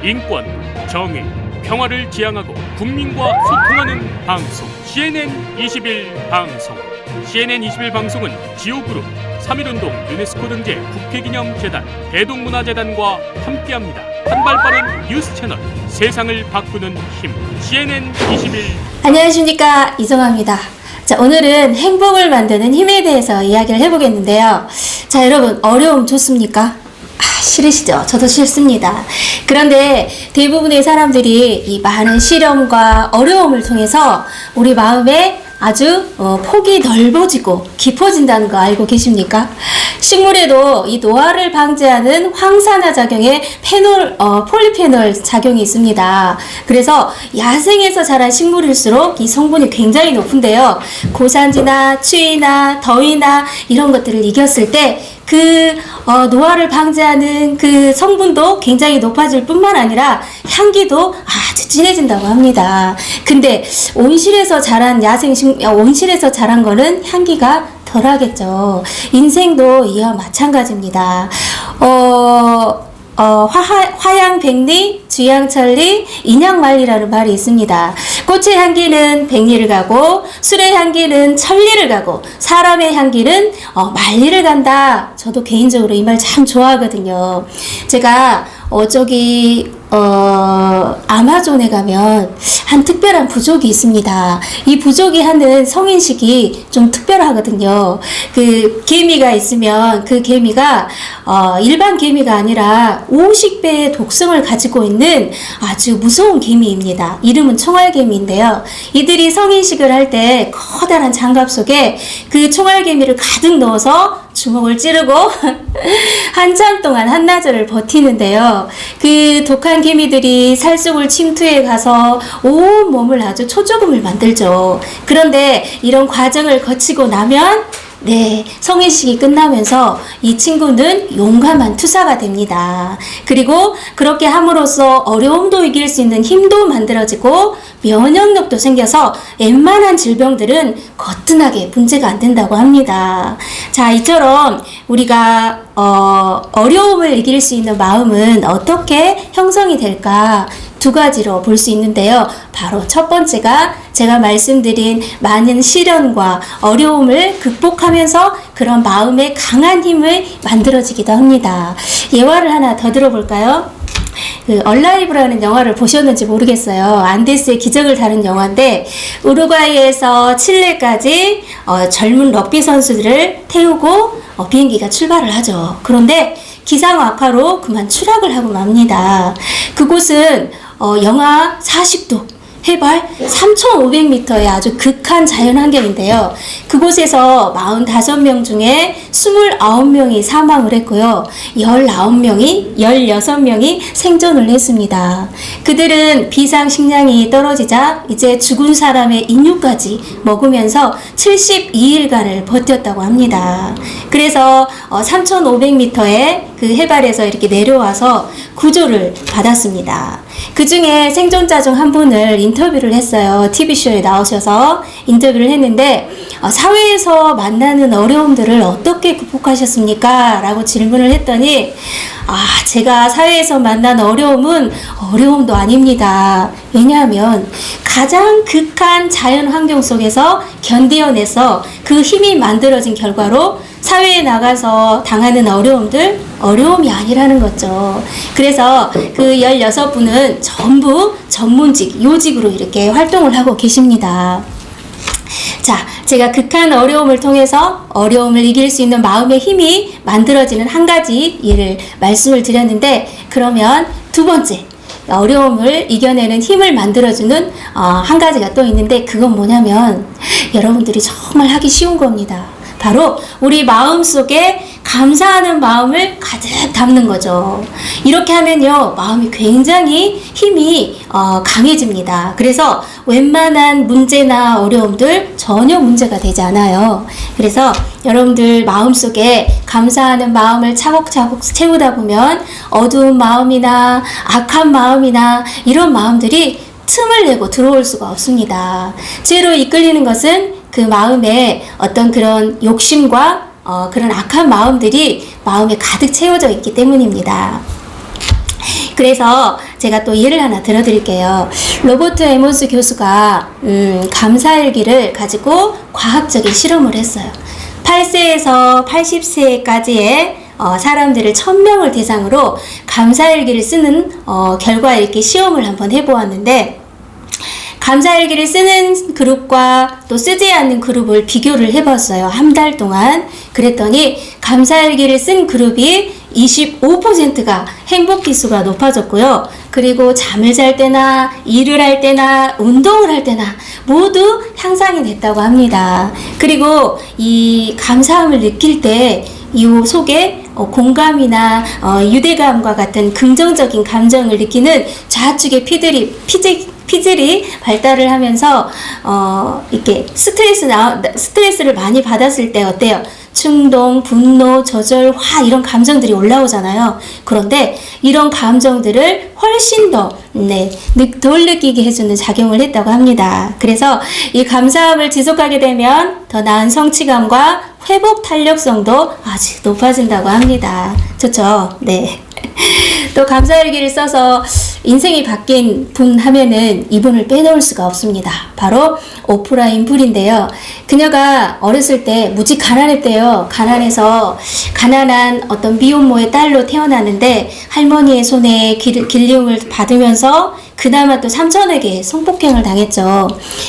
인권, 정의, 평화를 지향하고 국민과 소통하는 방송 CNN 21 방송. CNN 21 방송은 지오그룹, 3.1운동 유네스코 등재 국회기념재단, 대동문화재단과 함께합니다. 한발 빠른 뉴스 채널, 세상을 바꾸는 힘, CNN 21. 안녕하십니까, 이정아입니다. 자, 오늘은 행복을 만드는 힘에 대해서 이야기를 해보겠는데요. 자, 여러분, 어려움 좋습니까? 싫으시죠? 저도 싫습니다. 그런데 대부분의 사람들이 이 많은 시련과 어려움을 통해서 우리 마음에 아주 폭이 넓어지고 깊어진다는 거 알고 계십니까? 식물에도 이 노화를 방지하는 황산화 작용의 폴리페놀 작용이 있습니다. 그래서 야생에서 자란 식물일수록 이 성분이 굉장히 높은데요. 고산지나 추위나 더위나 이런 것들을 이겼을 때 노화를 방지하는 그 성분도 굉장히 높아질 뿐만 아니라 향기도 아주 진해진다고 합니다. 근데 온실에서 자란 온실에서 자란 거는 향기가 덜하겠죠. 인생도 이와 마찬가지입니다. 화양백리, 주양천리, 인양만리라는 말이 있습니다. 꽃의 향기는 백리를 가고, 술의 향기는 천리를 가고, 사람의 향기는 만리를 간다. 저도 개인적으로 이 말 참 좋아하거든요. 제가 아마존에 가면 한 특별한 부족이 있습니다. 이 부족이 하는 성인식이 좀 특별하거든요. 그 개미가 있으면 그 개미가 일반 개미가 아니라 50배의 독성을 가지고 있는 아주 무서운 개미입니다. 이름은 총알개미인데요. 이들이 성인식을 할 때 커다란 장갑 속에 그 총알개미를 가득 넣어서 주먹을 찌르고 한참 동안 한나절을 버티는데요. 그 독한 개미들이 살 속을 침투해 가서 온 몸을 아주 초조금을 만들죠. 그런데 이런 과정을 거치고 나면 성인식이 끝나면서 이 친구는 용감한 투사가 됩니다. 그리고 그렇게 함으로써 어려움도 이길 수 있는 힘도 만들어지고 면역력도 생겨서 웬만한 질병들은 거뜬하게 문제가 안 된다고 합니다. 자, 이처럼 우리가 어려움을 이길 수 있는 마음은 어떻게 형성이 될까? 두 가지로 볼 수 있는데요. 바로 첫 번째가 제가 말씀드린 많은 시련과 어려움을 극복하면서 그런 마음의 강한 힘을 만들어지기도 합니다. 예화를 하나 더 들어볼까요? 얼라이브라는 영화를 보셨는지 모르겠어요. 안데스의 기적을 다룬 영화인데 우루과이에서 칠레까지 젊은 럭비 선수들을 태우고 비행기가 출발을 하죠. 그런데 기상 악화로 그만 추락을 하고 맙니다. 그곳은 영하 40도, 해발 3,500m의 아주 극한 자연환경인데요. 그곳에서 45명 중에 29명이 사망을 했고요. 16명이 생존을 했습니다. 그들은 비상식량이 떨어지자 이제 죽은 사람의 인육까지 먹으면서 72일간을 버텼다고 합니다. 그래서 3,500m의 그 해발에서 이렇게 내려와서 구조를 받았습니다. 그 중에 생존자 중 한 분을 인터뷰를 했어요. TV쇼에 나오셔서 인터뷰를 했는데 사회에서 만나는 어려움들을 어떻게 극복하셨습니까? 라고 질문을 했더니 제가 사회에서 만난 어려움은 어려움도 아닙니다. 왜냐하면 가장 극한 자연 환경 속에서 견뎌내서 그 힘이 만들어진 결과로 사회에 나가서 당하는 어려움들, 어려움이 아니라는 거죠. 그래서 그 16분은 전부 전문직, 요직으로 이렇게 활동을 하고 계십니다. 자, 제가 극한 어려움을 통해서 어려움을 이길 수 있는 마음의 힘이 만들어지는 한 가지 예를 말씀을 드렸는데, 그러면 두 번째, 어려움을 이겨내는 힘을 만들어주는 한 가지가 또 있는데, 그건 뭐냐면 여러분들이 정말 하기 쉬운 겁니다. 바로 우리 마음속에 감사하는 마음을 가득 담는 거죠. 이렇게 하면요, 마음이 굉장히 힘이 강해집니다. 그래서 웬만한 문제나 어려움들 전혀 문제가 되지 않아요. 그래서 여러분들 마음속에 감사하는 마음을 차곡차곡 채우다 보면 어두운 마음이나 악한 마음이나 이런 마음들이 틈을 내고 들어올 수가 없습니다. 죄로 이끌리는 것은 그 마음에 어떤 그런 욕심과 그런 악한 마음들이 마음에 가득 채워져 있기 때문입니다. 그래서 제가 또 예를 하나 들어드릴게요. 로버트 에몬스 교수가 감사일기를 가지고 과학적인 실험을 했어요. 8세에서 80세까지의 사람들을 1000명을 대상으로 감사일기를 쓰는 결과 읽기 시험을 한번 해보았는데, 감사일기를 쓰는 그룹과 또 쓰지 않는 그룹을 비교를 해봤어요. 한 달 동안. 그랬더니 감사일기를 쓴 그룹이 25%가 행복지수가 높아졌고요. 그리고 잠을 잘 때나 일을 할 때나 운동을 할 때나 모두 향상이 됐다고 합니다. 그리고 이 감사함을 느낄 때 이 속에 공감이나 유대감과 같은 긍정적인 감정을 느끼는 좌측의 피질이 발달을 하면서 이렇게 스트레스를 많이 받았을 때 어때요? 충동, 분노, 좌절, 화 이런 감정들이 올라오잖아요. 그런데 이런 감정들을 훨씬 더 덜 느끼게 해주는 작용을 했다고 합니다. 그래서 이 감사함을 지속하게 되면 더 나은 성취감과 회복 탄력성도 아주 높아진다고 합니다. 좋죠? 네. 또 감사일기를 써서 인생이 바뀐 분 하면은 이분을 빼놓을 수가 없습니다. 바로 오프라 윈프리인데요. 그녀가 어렸을 때 무지 가난했대요. 가난한 어떤 미혼모의 딸로 태어났는데 할머니의 손에 길흉을 받으면서 그나마 또 삼촌에게 성폭행을 당했죠.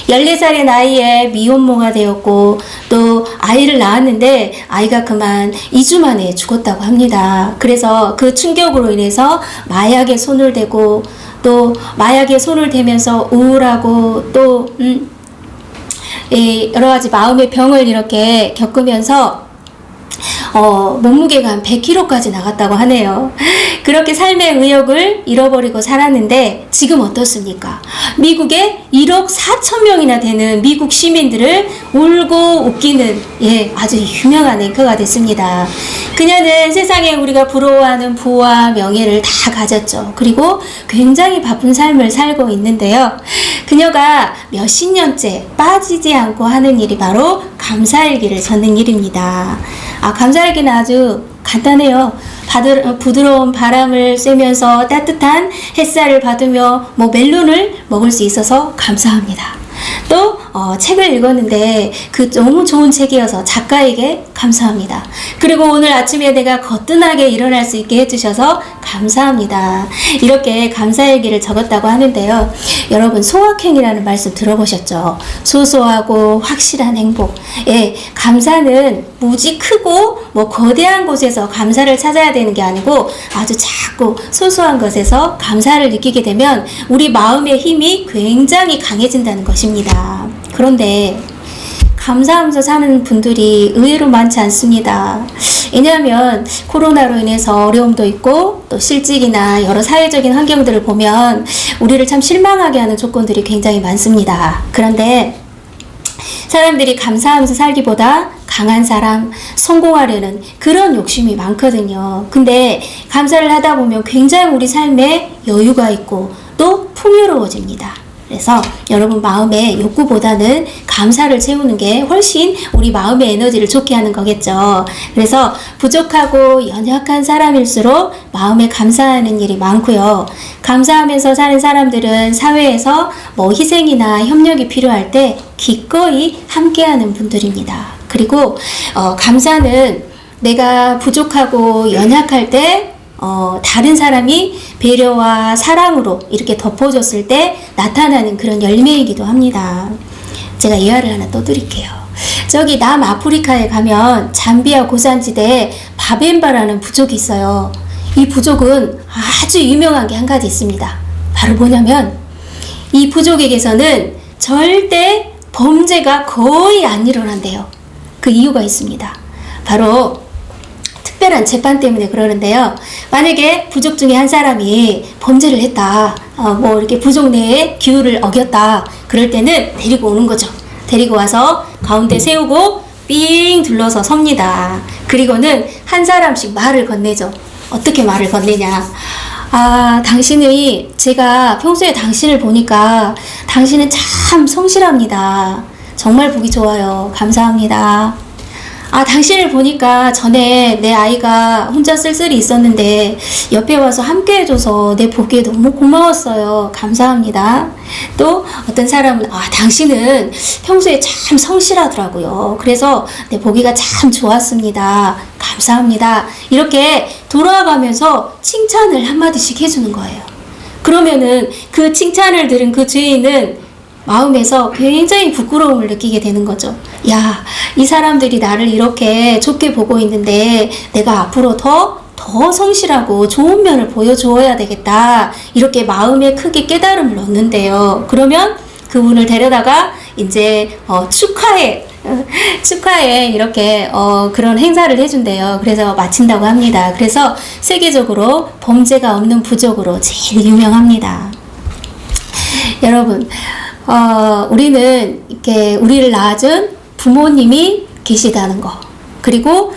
14살의 나이에 미혼모가 되었고 또 아이를 낳았는데 아이가 그만 2주 만에 죽었다고 합니다. 그래서 그 충격으로 인해서 마약에 손을 대고 또 마약에 손을 대면서 우울하고 또 여러 가지 마음의 병을 이렇게 겪으면서 몸무게가 한 100kg까지 나갔다고 하네요. 그렇게 삶의 의욕을 잃어버리고 살았는데 지금 어떻습니까? 미국에 1억 4천 명이나 되는 미국 시민들을 울고 웃기는 아주 유명한 앵커가 됐습니다. 그녀는 세상에 우리가 부러워하는 부와 명예를 다 가졌죠. 그리고 굉장히 바쁜 삶을 살고 있는데요. 그녀가 몇십 년째 빠지지 않고 하는 일이 바로 감사일기를 적는 일입니다. 감사일기는 아주 간단해요. 부드러운 바람을 쐬면서 따뜻한 햇살을 받으며 멜론을 먹을 수 있어서 감사합니다. 또 책을 읽었는데 그 너무 좋은 책이어서 작가에게 감사합니다. 그리고 오늘 아침에 내가 거뜬하게 일어날 수 있게 해주셔서 감사합니다. 이렇게 감사일기를 적었다고 하는데요. 여러분 소확행이라는 말씀 들어보셨죠? 소소하고 확실한 행복. 감사는 무지 크고 거대한 곳에서 감사를 찾아야 되는 게 아니고 아주 작고 소소한 것에서 감사를 느끼게 되면 우리 마음의 힘이 굉장히 강해진다는 것입니다. 그런데 감사하면서 사는 분들이 의외로 많지 않습니다. 왜냐하면 코로나로 인해서 어려움도 있고 또 실직이나 여러 사회적인 환경들을 보면 우리를 참 실망하게 하는 조건들이 굉장히 많습니다. 그런데 사람들이 감사하면서 살기보다 강한 사람, 성공하려는 그런 욕심이 많거든요. 근데 감사를 하다 보면 굉장히 우리 삶에 여유가 있고 또 풍요로워집니다. 그래서 여러분 마음의 욕구보다는 감사를 채우는 게 훨씬 우리 마음의 에너지를 좋게 하는 거겠죠. 그래서 부족하고 연약한 사람일수록 마음에 감사하는 일이 많고요. 감사하면서 사는 사람들은 사회에서 희생이나 협력이 필요할 때 기꺼이 함께하는 분들입니다. 그리고 감사는 내가 부족하고 연약할 때 다른 사람이 배려와 사랑으로 이렇게 덮어줬을 때 나타나는 그런 열매이기도 합니다. 제가 예화를 하나 또 드릴게요. 저기 남아프리카에 가면 잠비아 고산지대에 바벤바라는 부족이 있어요. 이 부족은 아주 유명한 게 한 가지 있습니다. 바로 뭐냐면 이 부족에게서는 절대 범죄가 거의 안 일어난대요. 그 이유가 있습니다. 바로 특별한 재판 때문에 그러는데요. 만약에 부족 중에 한 사람이 범죄를 했다, 이렇게 부족 내에 규율을 어겼다, 그럴 때는 데리고 오는 거죠. 데리고 와서 가운데 세우고 삥 둘러서 섭니다. 그리고는 한 사람씩 말을 건네죠. 어떻게 말을 건네냐? 제가 평소에 당신을 보니까 당신은 참 성실합니다. 정말 보기 좋아요. 감사합니다. 당신을 보니까 전에 내 아이가 혼자 쓸쓸히 있었는데 옆에 와서 함께 해줘서 내 보기에 너무 고마웠어요. 감사합니다. 또 어떤 사람은 당신은 평소에 참 성실하더라고요. 그래서 내 보기가 참 좋았습니다. 감사합니다. 이렇게 돌아가면서 칭찬을 한마디씩 해주는 거예요. 그러면은 그 칭찬을 들은 그 주인은 마음에서 굉장히 부끄러움을 느끼게 되는 거죠. 야, 이 사람들이 나를 이렇게 좋게 보고 있는데 내가 앞으로 더 성실하고 좋은 면을 보여줘야 되겠다. 이렇게 마음에 크게 깨달음을 얻는데요. 그러면 그분을 데려다가 이제 축하해 이렇게 그런 행사를 해준대요. 그래서 마친다고 합니다. 그래서 세계적으로 범죄가 없는 부족으로 제일 유명합니다. 여러분, 우리는 이렇게 우리를 낳아준 부모님이 계시다는 거. 그리고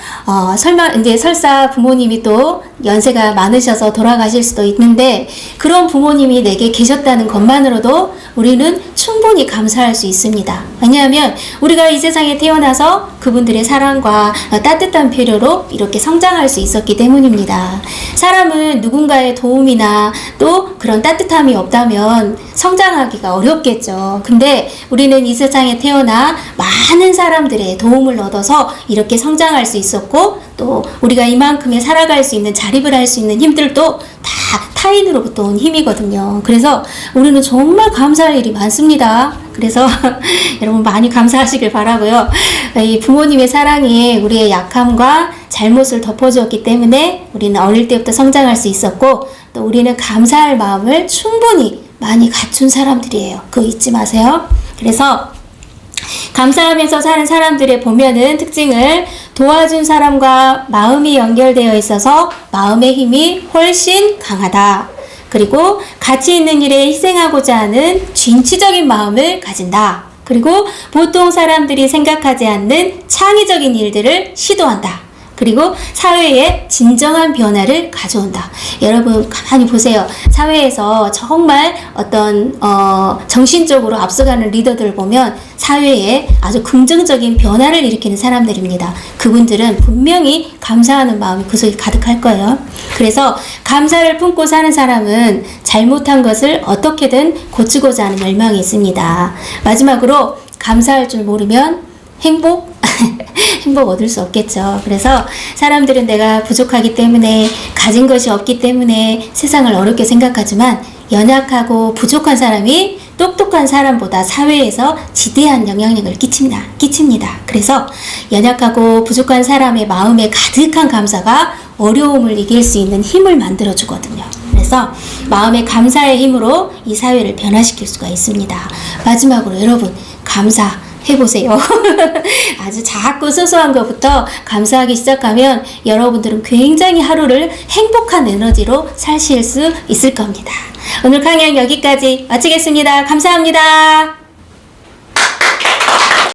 설사 부모님이 또 연세가 많으셔서 돌아가실 수도 있는데 그런 부모님이 내게 계셨다는 것만으로도 우리는 충분히 감사할 수 있습니다. 왜냐하면 우리가 이 세상에 태어나서 그분들의 사랑과 따뜻한 배려로 이렇게 성장할 수 있었기 때문입니다. 사람은 누군가의 도움이나 또 그런 따뜻함이 없다면 성장하기가 어렵겠죠. 근데 우리는 이 세상에 태어나 많은 사람들의 도움을 얻어서 이렇게 성장할 수 있었고 또 우리가 이만큼의 살아갈 수 있는 자립을 할 수 있는 힘들도 다 타인으로부터 온 힘이거든요. 그래서 우리는 정말 감사할 일이 많습니다. 그래서 여러분 많이 감사하시길 바라고요. 이 부모님의 사랑이 우리의 약함과 잘못을 덮어주었기 때문에 우리는 어릴 때부터 성장할 수 있었고 또 우리는 감사할 마음을 충분히 많이 갖춘 사람들이에요. 그거 잊지 마세요. 그래서 감사하면서 사는 사람들의 보면은 특징을 도와준 사람과 마음이 연결되어 있어서 마음의 힘이 훨씬 강하다. 그리고 가치 있는 일에 희생하고자 하는 진취적인 마음을 가진다. 그리고 보통 사람들이 생각하지 않는 창의적인 일들을 시도한다. 그리고 사회에 진정한 변화를 가져온다. 여러분 가만히 보세요. 사회에서 정말 어떤 정신적으로 앞서가는 리더들을 보면 사회에 아주 긍정적인 변화를 일으키는 사람들입니다. 그분들은 분명히 감사하는 마음이 그 속에 가득할 거예요. 그래서 감사를 품고 사는 사람은 잘못한 것을 어떻게든 고치고자 하는 열망이 있습니다. 마지막으로 감사할 줄 모르면 행복 얻을 수 없겠죠. 그래서 사람들은 내가 부족하기 때문에 가진 것이 없기 때문에 세상을 어렵게 생각하지만 연약하고 부족한 사람이 똑똑한 사람보다 사회에서 지대한 영향력을 끼칩니다. 그래서 연약하고 부족한 사람의 마음에 가득한 감사가 어려움을 이길 수 있는 힘을 만들어 주거든요. 그래서 마음의 감사의 힘으로 이 사회를 변화시킬 수가 있습니다. 마지막으로 여러분 감사 해보세요. 아주 작고 소소한 것부터 감사하기 시작하면 여러분들은 굉장히 하루를 행복한 에너지로 사실 수 있을 겁니다. 오늘 강연 여기까지 마치겠습니다. 감사합니다.